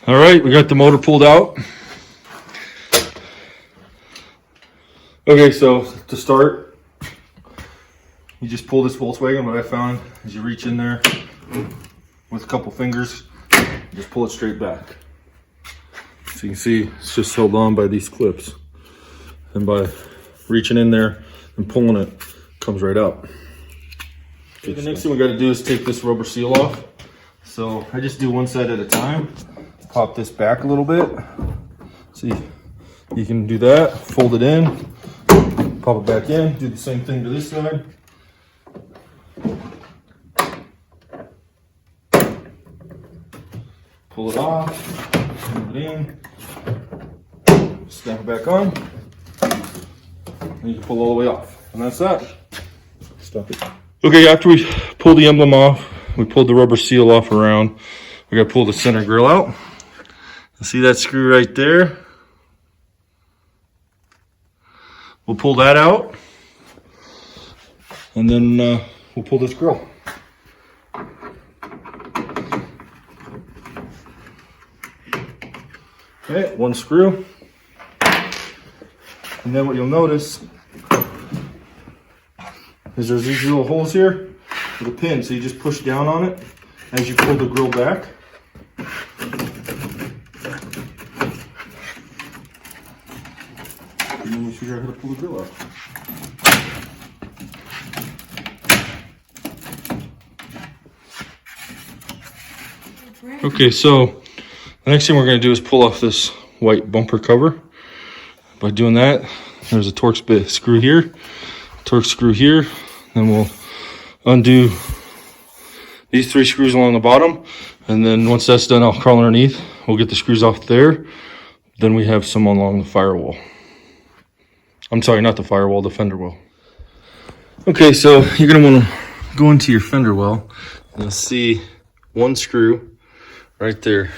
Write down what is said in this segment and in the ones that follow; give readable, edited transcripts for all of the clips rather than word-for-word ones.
All right, we got the motor pulled out. Okay, so to start, you just pull this Volkswagen. What I found is you reach in there with a couple fingers, just pull it straight back. So you can see it's just held on by these clips. And by reaching in there and pulling it, comes right out. Okay, the next thing we got to do is take this rubber seal off. So I just do one side at a time. Pop this back a little bit. See, you can do that, fold it in, pop it back in, do the same thing to this side. Pull it off, move it in, snap it back on, and you can pull all the way off. And that's that. Stop it. Okay, after we pull the emblem off, we pulled the rubber seal off around, we gotta pull the center grill out. See that screw right there? We'll pull that out, and then we'll pull this grill. Okay, one screw. And then what you'll notice is there's these little holes here with a pin. So you just push down on it as you pull the grill back. And then we figure out how to pull the grill out. Okay, so the next thing we're going to do is pull off this white bumper cover. By doing that, there's a Torx bit screw here, Torx screw here, then we'll undo these 3 screws along the bottom, and then once that's done, I'll crawl underneath. We'll get the screws off there. Then we have some along the firewall. I'm sorry, not the firewall, the fender well. Okay, so you're going to want to go into your fender well and you'll see one screw right there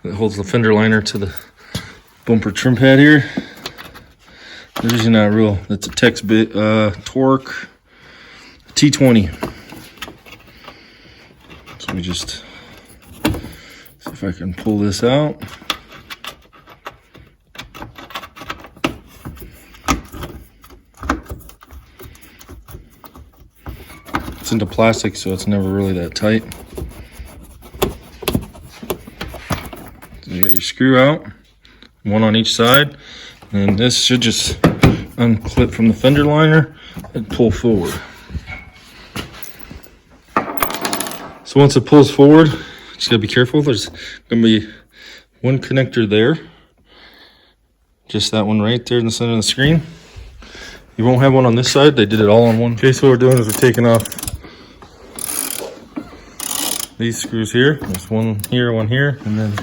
that holds the fender liner to the bumper trim pad here. They're usually not real. That's a Tex bit, Touareg T20. So let me just see if I can pull this out. It's into plastic, so it's never really that tight. So you got your screw out, one on each side, and this should just unclip from the fender liner and pull forward. So once it pulls forward, just gotta be careful. There's gonna be one connector there, just that one right there in the center of the screen. You won't have one on this side. They did it all on one. Okay, so what we're doing is we're taking off these screws here. There's one here, and then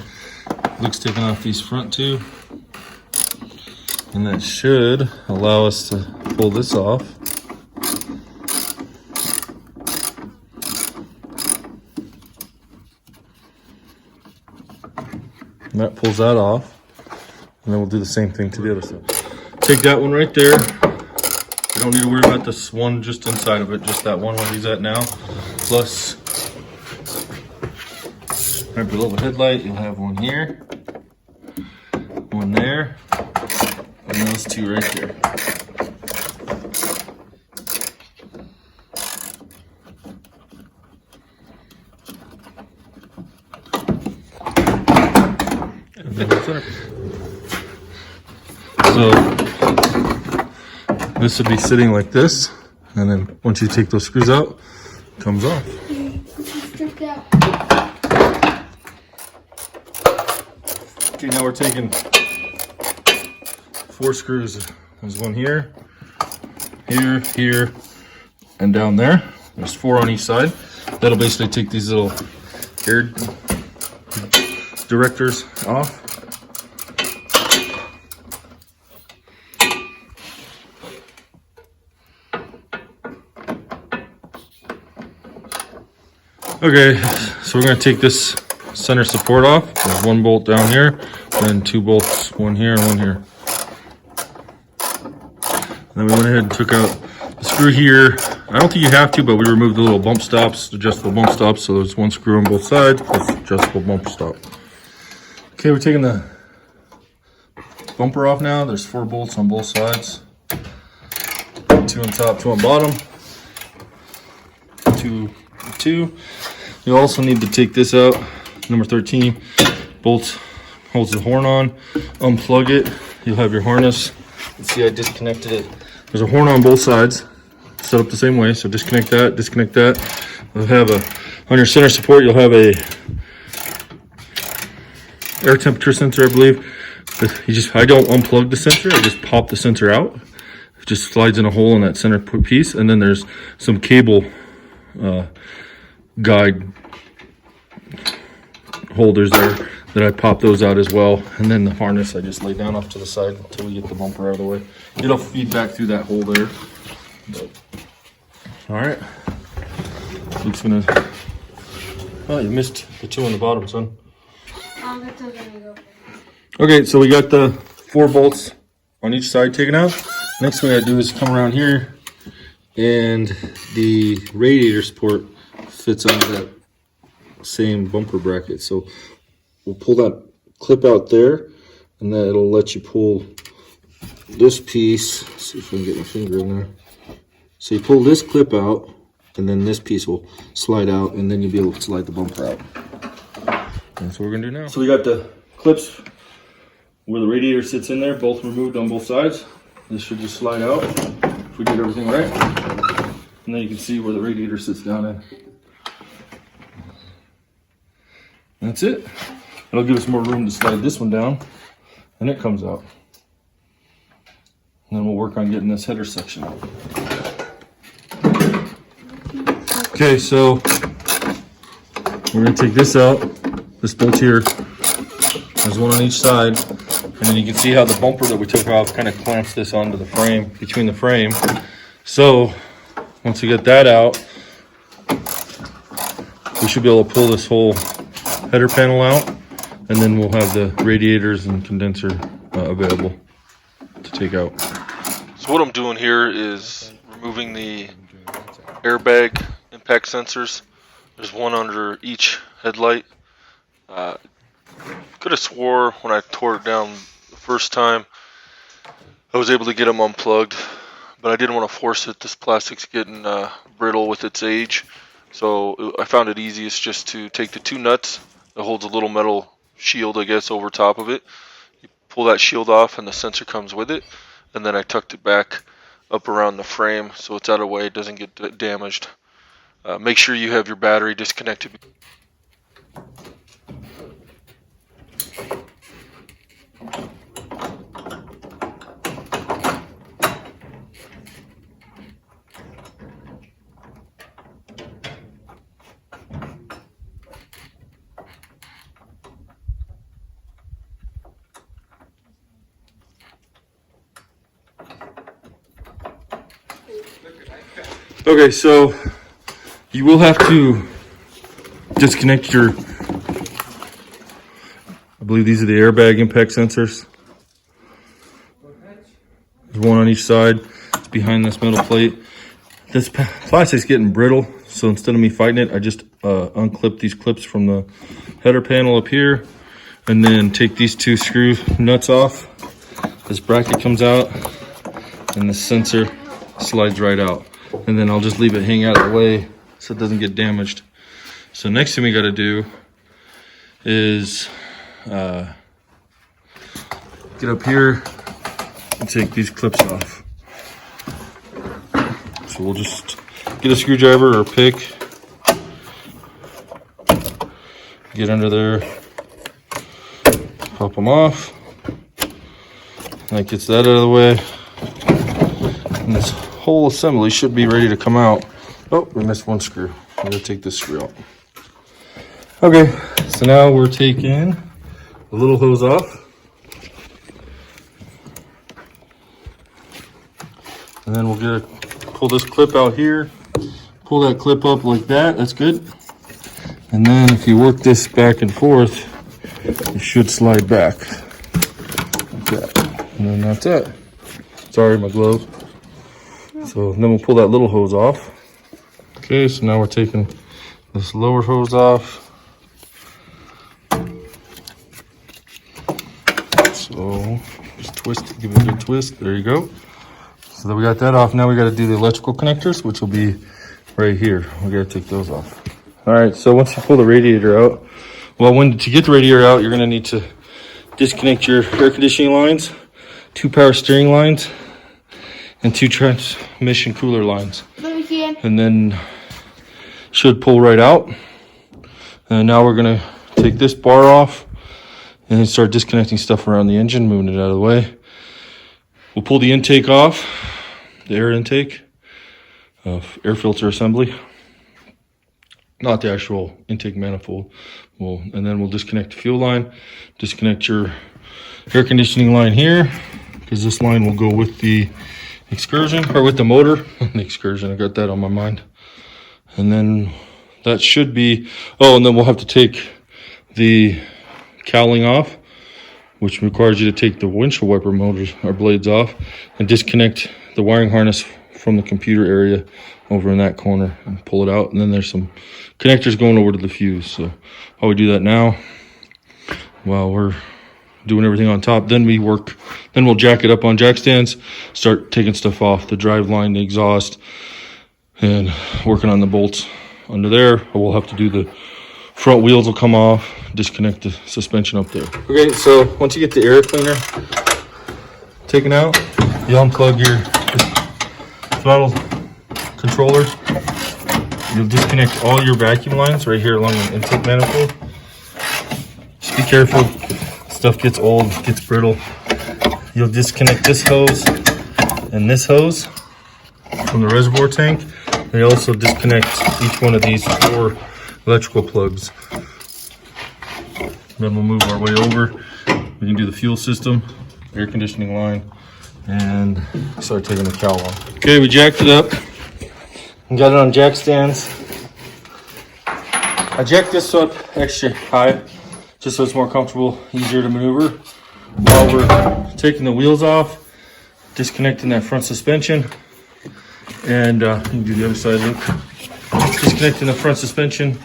Luke's taking off these front 2. And that should allow us to pull this off. And that pulls that off. And then we'll do the same thing to the other side. Take that one right there. You don't need to worry about this one just inside of it, just that one where he's at now. Plus, right below the headlight, you'll have one here, one there, and those 2 right there. And then the center. So this would be sitting like this, and then once you take those screws out, it comes off. Okay, now we're taking 4 screws. There's one here, here, and down there. There's 4 on each side. That'll basically take these little air directors off. Okay, so we're going to take this center support off. There's 1 bolt down here, and 2 bolts, one here and one here. And then we went ahead and took out the screw here. I don't think you have to, but we removed the little bump stops, adjustable bump stops. So there's 1 screw on both sides, plus adjustable bump stop. Okay, we're taking the bumper off now. There's 4 bolts on both sides. 2 on top, 2 on bottom. 2. You also need to take this out. Number 13 bolt holds the horn on. Unplug it. You'll have your harness. Let's see, I disconnected it. There's a horn on both sides, set up the same way. So disconnect that, disconnect that. You'll have on your center support, you'll have a air temperature sensor, I believe. I don't unplug the sensor, I just pop the sensor out. It just slides in a hole in that center piece, and then there's some cable guide holders there that I pop those out as well. And then the harness I just lay down off to the side until we get the bumper out of the way. It'll feed back through that hole there. All right. Luke's gonna. Oh, you missed the 2 on the bottom, son. That's not gonna go. Okay, so we got the 4 bolts on each side taken out. Next thing I do is come around here, and the radiator support fits under that same bumper bracket. So we'll pull that clip out there, and then it'll let you pull this piece. Let's see if I can get my finger in there. So you pull this clip out, and then this piece will slide out, and then you'll be able to slide the bumper out. That's what we're gonna do now. So we got the clips where the radiator sits in there, both removed on both sides. This should just slide out if we did everything right. And then you can see where the radiator sits down in. That's it. It'll give us more room to slide this one down, and it comes out. And then we'll work on getting this header section out. Okay, so we're gonna take this out. This bolt here, there's one on each side, and then you can see how the bumper that we took off kind of clamps this onto the frame, between the frame. So once we get that out, we should be able to pull this whole header panel out, and then we'll have the radiators and condenser available to take out. So what I'm doing here is removing the airbag impact sensors. There's one under each headlight. Could have swore when I tore it down the first time I was able to get them unplugged, but I didn't want to force it. This plastic's getting brittle with its age, so I found it easiest just to take the 2 nuts that holds a little metal shield, I guess, over top of it. You pull that shield off and the sensor comes with it, and then I tucked it back up around the frame so it's out of the way, it doesn't get damaged. Make sure you have your battery disconnected. Okay, so you will have to disconnect your, I believe these are the airbag impact sensors. There's one on each side. It's behind this metal plate. This plastic's getting brittle, so instead of me fighting it, I just unclip these clips from the header panel up here, and then take these 2 screw nuts off. This bracket comes out, and the sensor slides right out. And then I'll just leave it hang out of the way so it doesn't get damaged. So next thing we got to do is get up here and take these clips off. So we'll just get a screwdriver or a pick, get under there, pop them off. That gets that out of the way. And this whole assembly should be ready to come out. Oh, we missed one screw. I'm gonna take this screw out. Okay, so now we're taking the little hose off. And then we'll pull this clip out here, pull that clip up like that, that's good. And then if you work this back and forth, it should slide back like that. And then that's it. Sorry, my glove. So then we'll pull that little hose off. Okay, so now we're taking this lower hose off. So just twist, give it a good twist. There you go. So then we got that off. Now we got to do the electrical connectors, which will be right here. We got to take those off. All right, so once you pull the radiator out, well, to get the radiator out, you're gonna need to disconnect your air conditioning lines, 2 power steering lines, and 2 transmission cooler lines. And then should pull right out. And now we're gonna take this bar off and then start disconnecting stuff around the engine, moving it out of the way. We'll pull the intake off, the air intake, air filter assembly, not the actual intake manifold. And then we'll disconnect the fuel line, disconnect your air conditioning line here, because this line will go with the Excursion, or with the motor. The Excursion, I got that on my mind. And then that should be, oh, and then we'll have to take the cowling off, which requires you to take the windshield wiper motors or blades off and disconnect the wiring harness from the computer area over in that corner and pull it out. And then there's some connectors going over to the fuse. So how we do that now, while we're doing everything on top, then we'll jack it up on jack stands, start taking stuff off, the drive line, the exhaust, and working on the bolts under there. We'll have to do the front wheels will come off, disconnect the suspension up there. Okay, so once you get the air cleaner taken out, you unplug your throttle controller. You'll disconnect all your vacuum lines right here along the intake manifold. Just be careful, stuff gets old, gets brittle. You'll disconnect this hose and this hose from the reservoir tank. They also disconnect each one of these 4 electrical plugs. Then we'll move our way over. We can do the fuel system, air conditioning line, and start taking the cowl off. Okay, we jacked it up and got it on jack stands. I jacked this up extra high just so it's more comfortable, easier to maneuver. While we're taking the wheels off, disconnecting that front suspension, and you can do the other side, look. Disconnecting the front suspension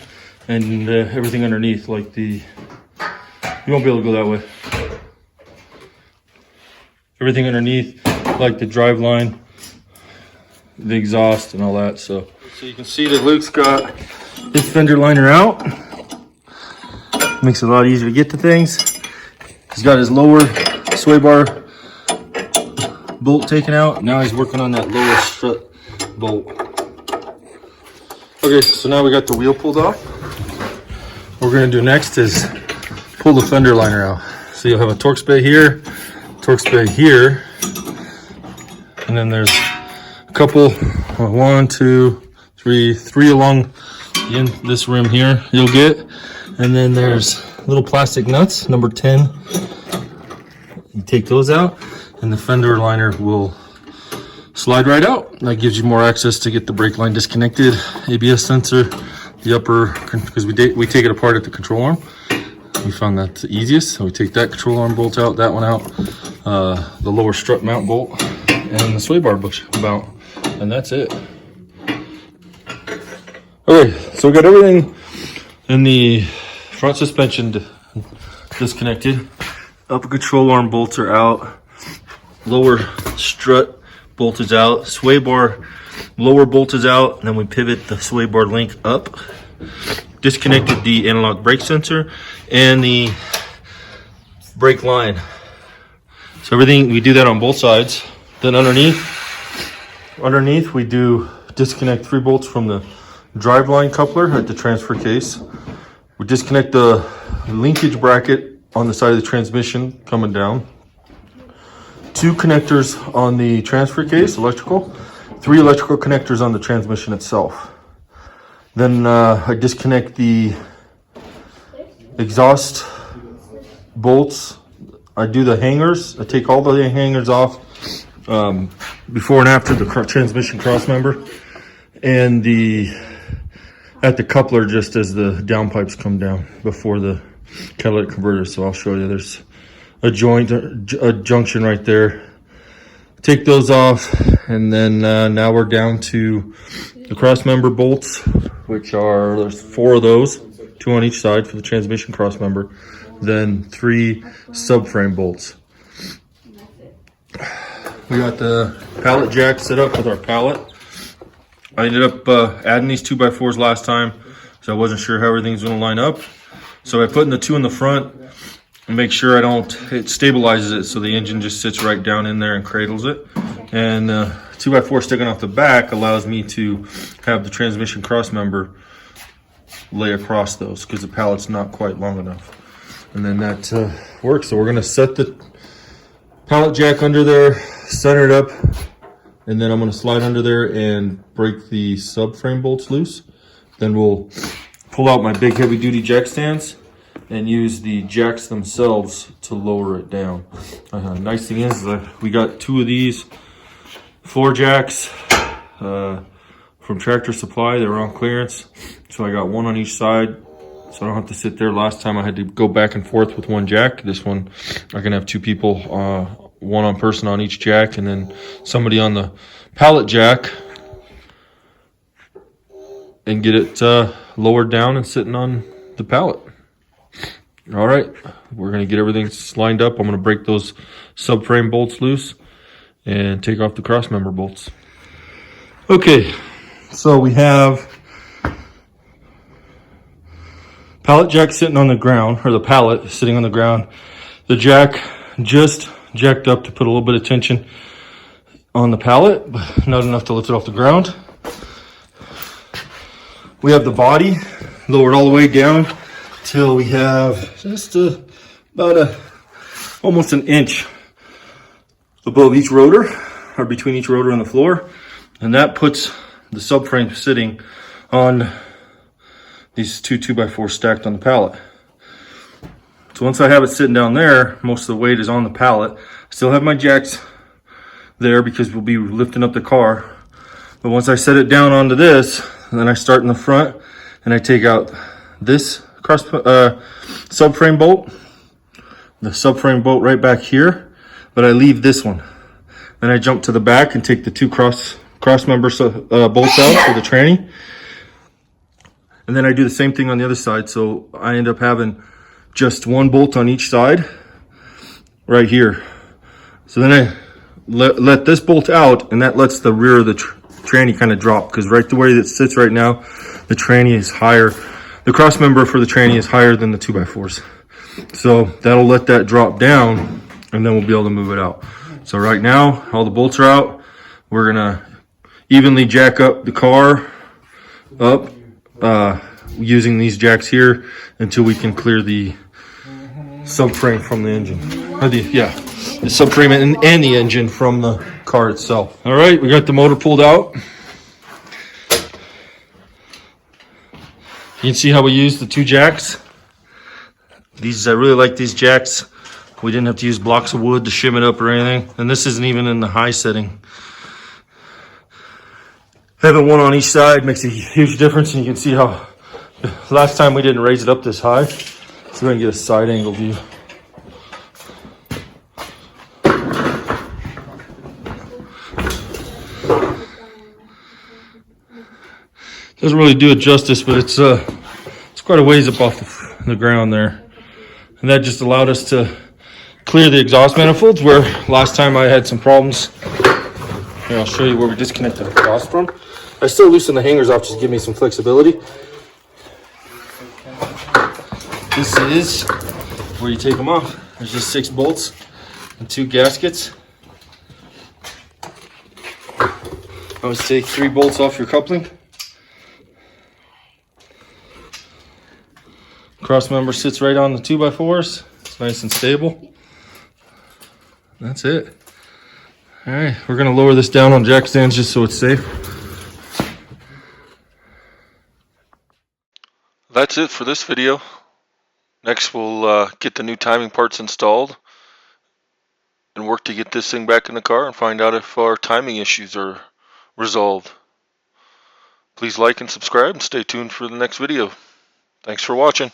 and everything underneath, like you won't be able to go that way. Everything underneath, like the drive line, the exhaust, and all that. So you can see that Luke's got his fender liner out. Makes it a lot easier to get to things. He's got his lower sway bar bolt taken out. Now he's working on that lower strut bolt. Okay, so now we got the wheel pulled off. What we're gonna do next is pull the fender liner out. So you'll have a Torx bay here, and then there's a couple, 1, 2, 3 along this rim here you'll get. And then there's little plastic nuts, number 10. You take those out and the fender liner will slide right out. That gives you more access to get the brake line disconnected, ABS sensor, the upper, because we take it apart at the control arm. We found that the easiest. So we take that control arm bolt out, that one out, the lower strut mount bolt, and the sway bar mount, and that's it. Okay, so we got everything in the front suspension disconnected. Upper control arm bolts are out. Lower strut bolt is out. Sway bar lower bolt is out. And then we pivot the sway bar link up. Disconnected the analog brake sensor and the brake line. So everything, we do that on both sides. Then underneath we do disconnect 3 bolts from the drive line coupler at the transfer case. We disconnect the linkage bracket on the side of the transmission coming down. 2 connectors on the transfer case, electrical. 3 electrical connectors on the transmission itself. Then I disconnect the exhaust bolts. I do the hangers. I take all the hangers off before and after the transmission cross member, and at the coupler just as the downpipes come down before the catalytic converter. So I'll show you. There's a junction right there. Take those off, and then now we're down to the cross member bolts, which there's 4 of those, 2 on each side for the transmission cross member, then 3 subframe bolts. we got the pallet jack set up with our pallet. I ended up adding these 2x4s last time, so I wasn't sure how everything's going to line up. So I put in the 2 in the front and make sure it stabilizes it so the engine just sits right down in there and cradles it. And 2x4 sticking off the back allows me to have the transmission cross member lay across those because the pallet's not quite long enough. And then that works. So we're going to set the pallet jack under there, center it up, and then I'm going to slide under there and break the subframe bolts loose. Then we'll pull out my big heavy duty jack stands and use the jacks themselves to lower it down. Nice thing is that we got 2 of these floor jacks from Tractor Supply. They were on clearance, so I got 1 on each side, so I don't have to sit there. Last time I had to go back and forth with 1 jack. This one I can have 2 people, 1 person on each jack, and then somebody on the pallet jack, and get it lowered down and sitting on the pallet. All right, we're gonna get everything lined up. I'm gonna break those subframe bolts loose and take off the cross member bolts. Okay, so we have pallet jack sitting on the ground, or the pallet sitting on the ground. The jack just jacked up to put a little bit of tension on the pallet, but not enough to lift it off the ground. We have the body lowered all the way down till we have just about almost an inch above each rotor, or between each rotor and the floor. And that puts the subframe sitting on these 2 2x4s stacked on the pallet. So once I have it sitting down there, most of the weight is on the pallet. I still have my jacks there because we'll be lifting up the car. But once I set it down onto this, then I start in the front and I take out this subframe bolt, the subframe bolt right back here, but I leave this one. Then I jump to the back and take the 2 cross member bolts out for the tranny. And then I do the same thing on the other side. So I end up having just 1 bolt on each side right here. So then I let this bolt out, and that lets the rear of the tranny kind of drop, because right the way that it sits right now, the tranny is higher. The cross member for the tranny is higher than the 2x4s. So that'll let that drop down, and then we'll be able to move it out. So right now, all the bolts are out. We're gonna evenly jack up the car up using these jacks here until we can clear the subframe from the engine. The subframe and the engine from the car itself. All right, we got the motor pulled out. You can see how we use the 2 jacks. I really like these jacks. We didn't have to use blocks of wood to shim it up or anything. And this isn't even in the high setting. Having 1 on each side makes a huge difference, and you can see how last time we didn't raise it up this high. So we're gonna get a side angle view. Doesn't really do it justice, but it's quite a ways up off the ground there. And that just allowed us to clear the exhaust manifolds, where last time I had some problems. Here, I'll show you where we disconnected the exhaust from. I still loosen the hangers off just to give me some flexibility. This is where you take them off. There's just 6 bolts and 2 gaskets. Always take 3 bolts off your coupling. Cross member sits right on the 2x4s. It's nice and stable. That's it. All right, we're gonna lower this down on jack stands just so it's safe. That's it for this video. Next, we'll get the new timing parts installed and work to get this thing back in the car and find out if our timing issues are resolved. Please like and subscribe and stay tuned for the next video. Thanks for watching.